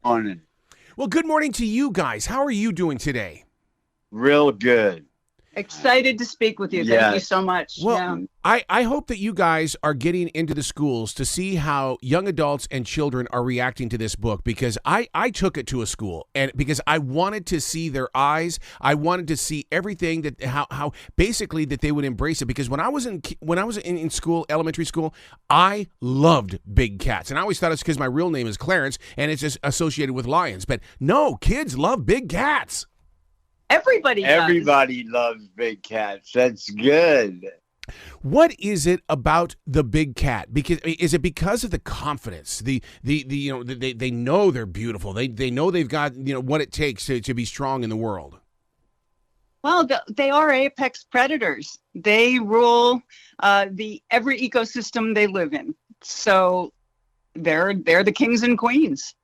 Morning. Well, good morning to you guys. How are you doing today? Real good. Excited to speak with you. Thank you so much. Well, I hope that you guys are getting into the schools to see how young adults and children are reacting to this book, because I took it to a school, and because I wanted to see their eyes. I wanted to see everything that how basically that they would embrace it, because when I was in school, elementary school, I loved big cats, and I always thought it's because my real name is Clarence and it's just associated with lions. But no, kids love big cats. Everybody loves big cats. That's good. What is it about the big cat? Because is it because of the confidence? The they know they're beautiful. They know they've got what it takes to be strong in the world. Well, they are apex predators. They rule every ecosystem they live in. So they're the kings and queens.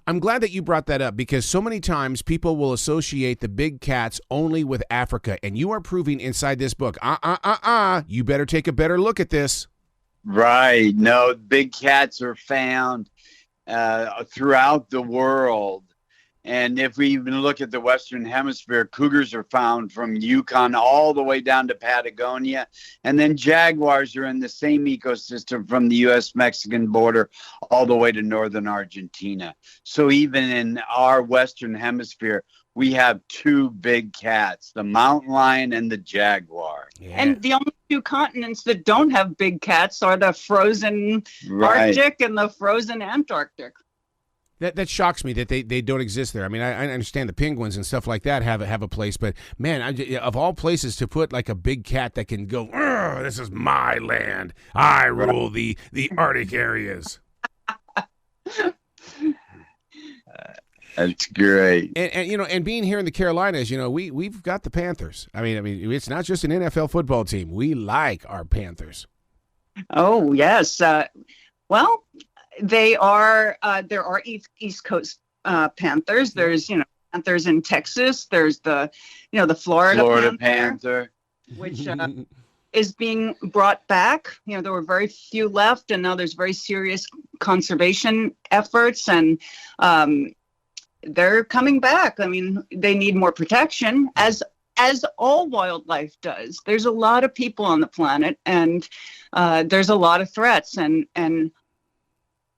I'm glad that you brought that up, because so many times people will associate the big cats only with Africa, and you are proving inside this book, you better take a better look at this. Right. No, big cats are found throughout the world. And if we even look at the Western Hemisphere, cougars are found from Yukon all the way down to Patagonia. And then jaguars are in the same ecosystem from the U.S.-Mexican border all the way to northern Argentina. So even in our Western Hemisphere, we have two big cats, the mountain lion and the jaguar. Yeah. And the only two continents that don't have big cats are the frozen Arctic and the frozen Antarctic. That shocks me that they don't exist there. I mean, I understand the penguins and stuff like that have a place, but man, of all places to put like a big cat that can go, this is my land. I rule the Arctic areas. That's great. And being here in the Carolinas, we've got the Panthers. I mean, it's not just an NFL football team. We like our Panthers. Oh yes. Well, there are East Coast Panthers. There's Panthers in Texas. There's the Florida Panther, which is being brought back. There were very few left, and now there's very serious conservation efforts, and they're coming back. I mean, they need more protection, as all wildlife does. There's a lot of people on the planet, and there's a lot of threats, and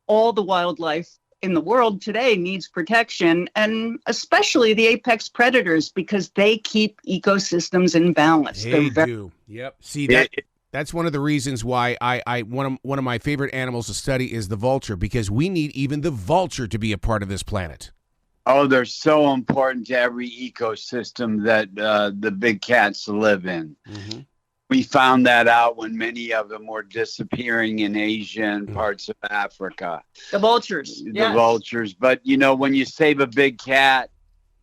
all the wildlife in the world today needs protection, and especially the apex predators, because they keep ecosystems in balance. They do. Yep. See, that's one of the reasons why one of my favorite animals to study is the vulture, because we need even the vulture to be a part of this planet. Oh, they're so important to every ecosystem that the big cats live in. Mm-hmm. We found that out when many of them were disappearing in Asia and parts of Africa. The vultures. The vultures. But, when you save a big cat,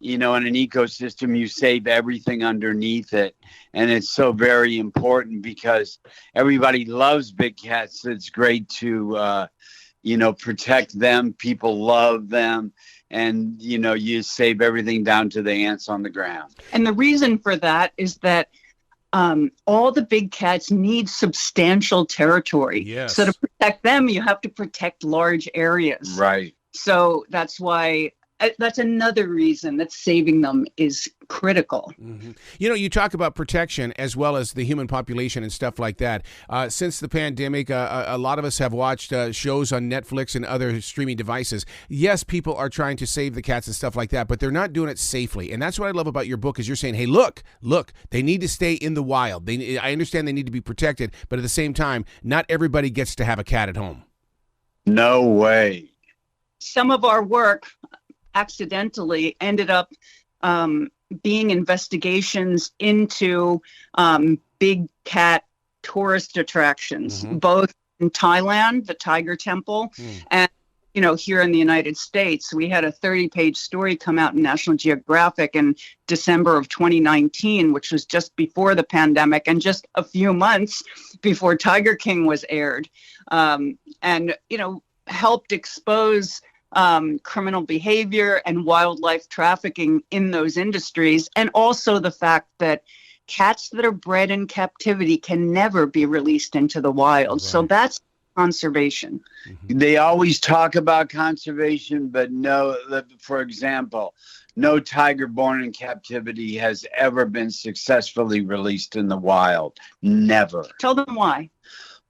in an ecosystem, you save everything underneath it. And it's so very important because everybody loves big cats. It's great to, protect them. People love them. And, you save everything down to the ants on the ground. And the reason for that is that all the big cats need substantial territory. Yes. So to protect them, you have to protect large areas. Right. So that's why, that's another reason that saving them is critical. Mm-hmm. You talk about protection as well as the human population and stuff like that. Since the pandemic, a lot of us have watched shows on Netflix and other streaming devices. Yes, people are trying to save the cats and stuff like that, but they're not doing it safely. And that's what I love about your book, is you're saying, hey, look, they need to stay in the wild. I understand they need to be protected, but at the same time, not everybody gets to have a cat at home. No way. Some of our work accidentally ended up being investigations into big cat tourist attractions, both in Thailand, the Tiger Temple, and here in the United States. We had a 30-page story come out in National Geographic in December of 2019, which was just before the pandemic and just a few months before Tiger King was aired, and helped expose criminal behavior and wildlife trafficking in those industries, and also the fact that cats that are bred in captivity can never be released into the wild. Right. So that's conservation. They always talk about conservation, but no, for example, no tiger born in captivity has ever been successfully released in the wild. Never. Tell them why.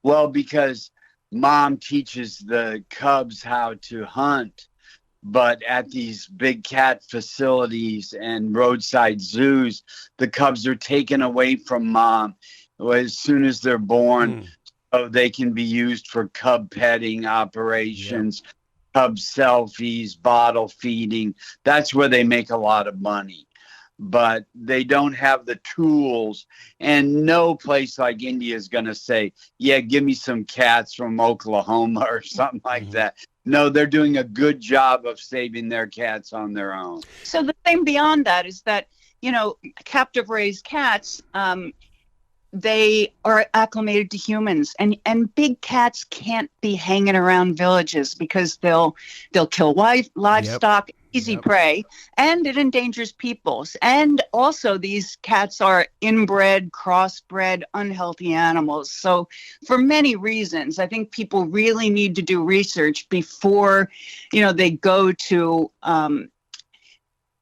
Well, because mom teaches the cubs how to hunt, but at these big cat facilities and roadside zoos, the cubs are taken away from mom as soon as they're born. So they can be used for cub petting operations, cub selfies, bottle feeding. That's where they make a lot of money. But they don't have the tools, and no place like India is going to say, yeah, give me some cats from Oklahoma or something like that. No, they're doing a good job of saving their cats on their own. So the thing beyond that is that, captive raised cats, they are acclimated to humans, and big cats can't be hanging around villages because they'll kill livestock, easy prey, and it endangers peoples. And also these cats are inbred, crossbred, unhealthy animals. So for many reasons, I think people really need to do research before, they go to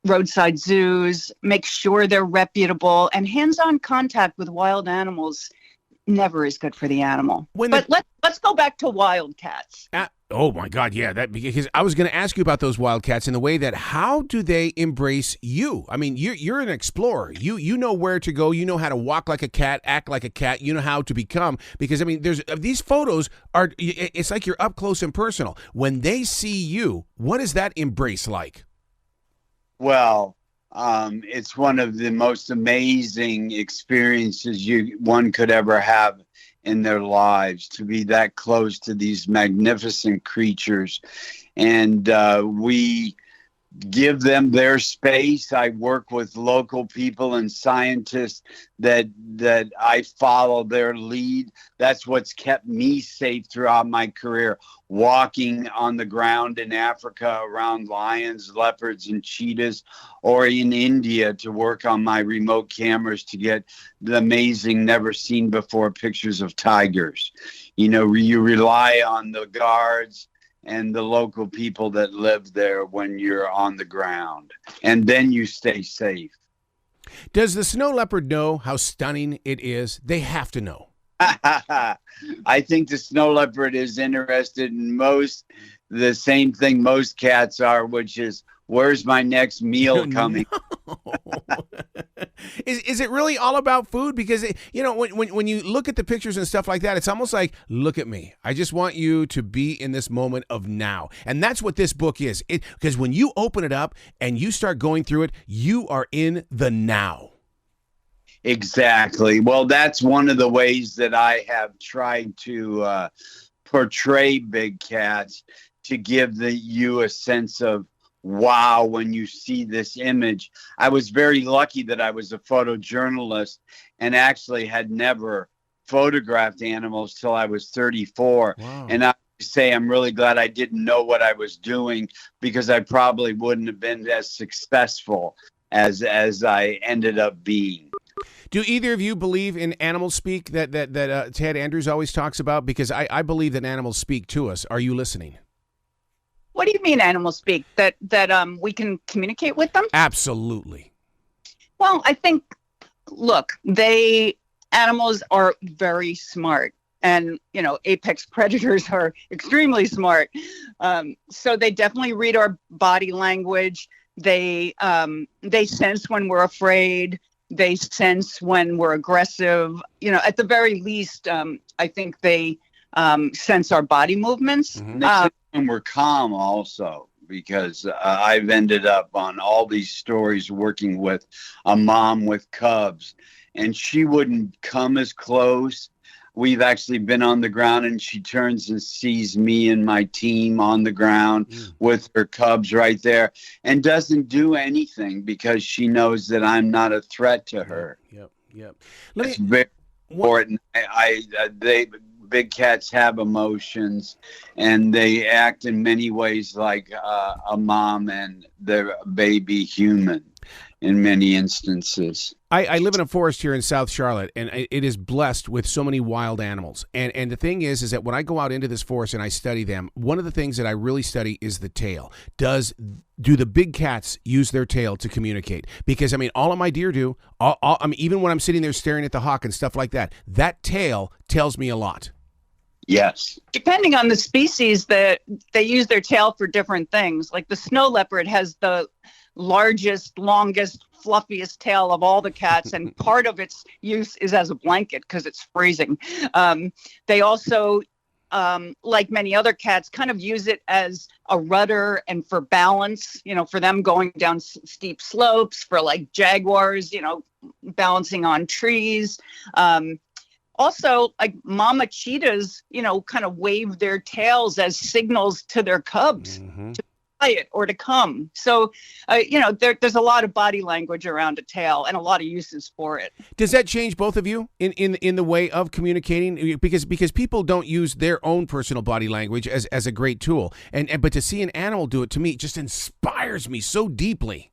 roadside zoos, make sure they're reputable, and hands-on contact with wild animals never is good for the animal. But let's go back to wildcats. Oh my God, yeah, because I was going to ask you about those wildcats in the way that how do they embrace you? I mean, you're an explorer. You know where to go. You know how to walk like a cat, act like a cat. You know how to become. Because I mean, there's these photos are. It's like you're up close and personal. When they see you, what is that embrace like? Well, it's one of the most amazing experiences one could ever have in their lives, to be that close to these magnificent creatures. And we give them their space. I work with local people and scientists that I follow their lead. That's what's kept me safe throughout my career, walking on the ground in Africa around lions, leopards, and cheetahs, or in India to work on my remote cameras to get the amazing, never seen before pictures of tigers. You rely on the guards and the local people that live there when you're on the ground, and then you stay safe. Does the snow leopard know how stunning it is? They have to know. I think the snow leopard is interested in the same thing most cats are, which is, where's my next meal coming? Is it really all about food? Because when you look at the pictures and stuff like that, it's almost like, look at me. I just want you to be in this moment of now. And that's what this book is. Because when you open it up and you start going through it, you are in the now. Exactly. Well, that's one of the ways that I have tried to portray big cats, to give you a sense of wow when you see this image. I was very lucky that I was a photojournalist and actually had never photographed animals till I was 34. Wow. And I say I'm really glad I didn't know what I was doing, because I probably wouldn't have been as successful as I ended up being. Do either of you believe in animal speak that Ted Andrews always talks about? Because I believe that animals speak to us. Are you listening? What do you mean animals speak? That we can communicate with them? Absolutely. Well, I think, look, animals are very smart. And, apex predators are extremely smart. So they definitely read our body language. They sense when we're afraid. They sense when we're aggressive. At the very least, I think they sense our body movements. Mm-hmm. And we're calm also, because I've ended up on all these stories working with a mom with cubs, and she wouldn't come as close. We've actually been on the ground, and she turns and sees me and my team on the ground with her cubs right there, and doesn't do anything because she knows that I'm not a threat to her. Yep. It's very important. Big cats have emotions, and they act in many ways like a mom and their baby human. in many instances. I live in a forest here in South Charlotte, and it is blessed with so many wild animals. And the thing is that when I go out into this forest and I study them, one of the things that I really study is the tail. Do the big cats use their tail to communicate? Because, I mean, all of my deer do. I mean, even when I'm sitting there staring at the hawk and stuff like that, that tail tells me a lot. Yes. Depending on the species, that they use their tail for different things. Like the snow leopard has the largest, longest, fluffiest tail of all the cats, and part of its use is as a blanket because it's freezing. They also, like many other cats, kind of use it as a rudder and for balance, for them going down steep slopes, for like jaguars, balancing on trees. Also, like mama cheetahs, kind of wave their tails as signals to their cubs to quiet or to come. So, there's a lot of body language around a tail and a lot of uses for it. Does that change both of you in the way of communicating? Because people don't use their own personal body language as a great tool, but to see an animal do it, to me, just inspires me so deeply.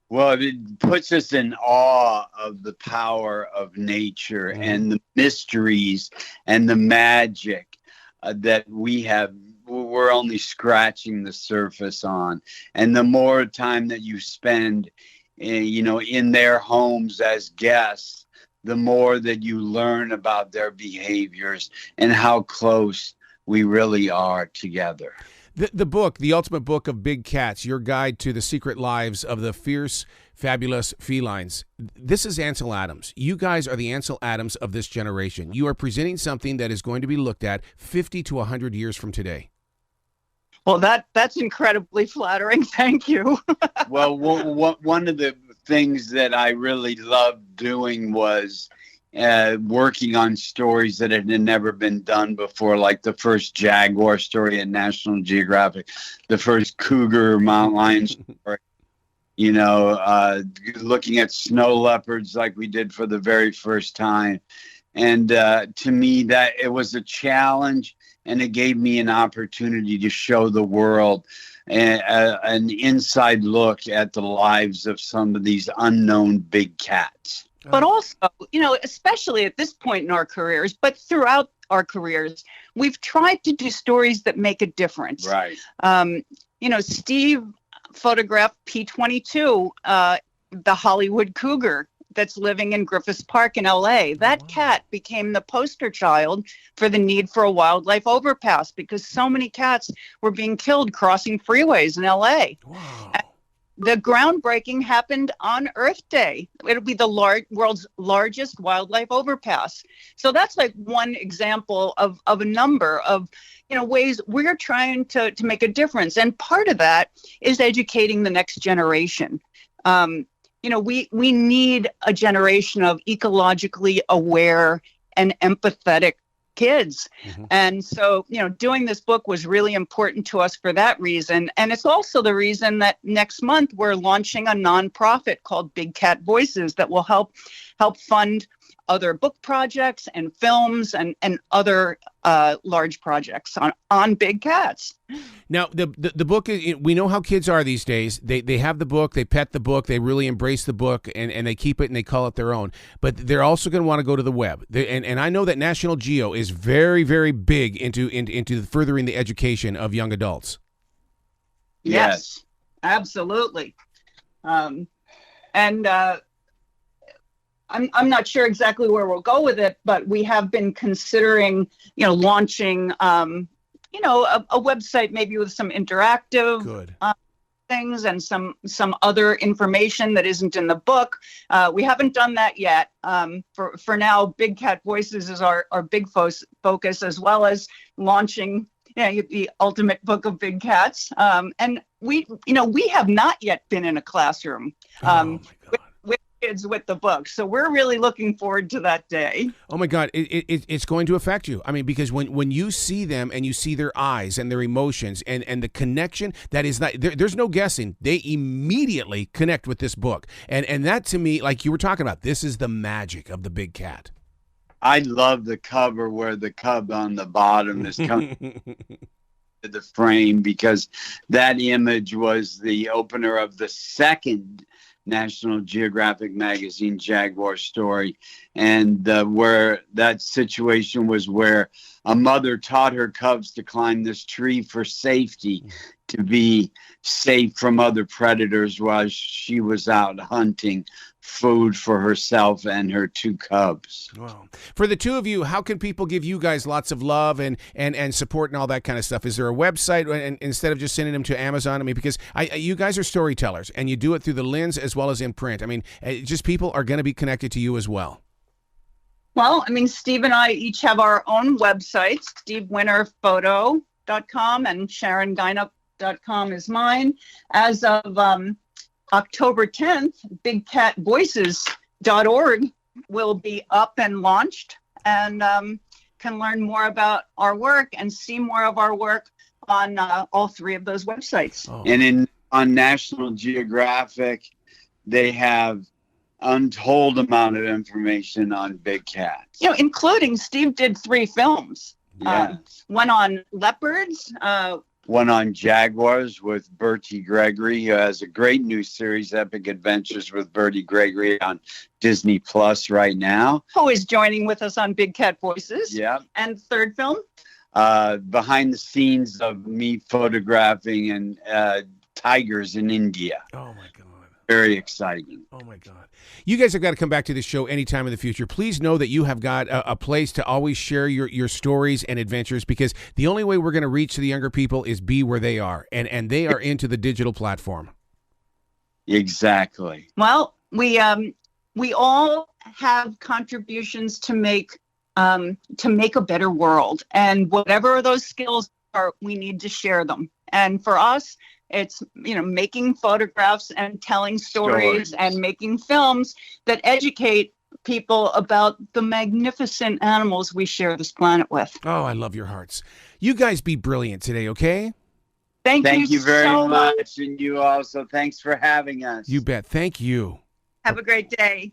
Well, it puts us in awe of the power of nature and the mysteries and the magic that we're only scratching the surface on. And the more time that you spend, in their homes as guests, the more that you learn about their behaviors and how close we really are together. The book, The Ultimate Book of Big Cats, Your Guide to the Secret Lives of the Fierce, Fabulous Felines. This is Ansel Adams. You guys are the Ansel Adams of this generation. You are presenting something that is going to be looked at 50 to 100 years from today. Well, that's incredibly flattering. Thank you. Well, one of the things that I really loved doing was working on stories that had never been done before, like the first jaguar story at National Geographic, the first cougar mountain lion story, looking at snow leopards like we did for the very first time. And to me, that it was a challenge, and it gave me an opportunity to show the world an inside look at the lives of some of these unknown big cats. But also, especially at this point in our careers, but throughout our careers, we've tried to do stories that make a difference. Right. Steve photographed P22, the Hollywood cougar that's living in Griffith Park in LA. That cat became the poster child for the need for a wildlife overpass because so many cats were being killed crossing freeways in LA. Wow. The groundbreaking happened on Earth Day. It'll be the world's largest wildlife overpass. So that's like one example of a number of ways we're trying to make a difference. And part of that is educating the next generation. We need a generation of ecologically aware and empathetic kids. And so, doing this book was really important to us for that reason. And it's also the reason that next month we're launching a nonprofit called Big Cat Voices that will help fund other book projects and films and other large projects on big cats. Now, the book, we know how kids are these days. They have the book, they pet the book, they really embrace the book, and they keep it and they call it their own. But they're also going to want to go to the web. And I know that National Geo is very, very big into furthering the education of young adults. Yes, absolutely. I'm not sure exactly where we'll go with it, but we have been considering, launching, a website maybe with some interactive things and some other information that isn't in the book. We haven't done that yet. For now, Big Cat Voices is our big focus, as well as launching the Ultimate Book of Big Cats. And we have not yet been in a classroom. With kids with the book. So we're really looking forward to that day. Oh my God, it's going to affect you. I mean, because when you see them and you see their eyes and their emotions and the connection, that is not, there's no guessing. They immediately connect with this book. And that to me, like you were talking about, this is the magic of the big cat. I love the cover where the cub on the bottom is coming. into the frame, because that image was the opener of the second National Geographic magazine Jaguar story, and where that situation was where a mother taught her cubs to climb this tree for safety, to be safe from other predators while she was out hunting food for herself and her two cubs. Wow. For the two of you, how can people give you guys lots of love and support and all that kind of stuff? Is there a website, and instead of just sending them to Amazon? I mean, because you guys are storytellers, and you do it through the lens as well as in print. I mean, just people are going to be connected to you as well. Well, I mean, Steve and I each have our own websites, stevewinnerphoto.com and SharonGuynup.com is mine. As of October 10th, bigcatvoices.org will be up and launched, and can learn more about our work and see more of our work on all three of those websites. Oh. And on National Geographic, they have untold amount of information on big cats. Including Steve did 3 films. Yes. One on leopards, one on jaguars with Bertie Gregory, who has a great new series, Epic Adventures with Bertie Gregory, on Disney Plus right now. who is joining with us on Big Cat Voices. Yeah. And third film? Behind the scenes of me photographing and tigers in India. Oh, my God. Very exciting. Oh, my God. You guys have got to come back to this show anytime in the future. Please know that you have got a place to always share your stories and adventures, because the only way we're going to reach the younger people is be where they are, and they are into the digital platform. Exactly. Well, we all have contributions to make a better world, and whatever those skills are, we need to share them. And for us, it's making photographs and telling stories and making films that educate people about the magnificent animals we share this planet with. Oh, I love your hearts. You guys be brilliant today, okay? Thank you very so much. And you also, thanks for having us. You bet. Thank you. Have a great day.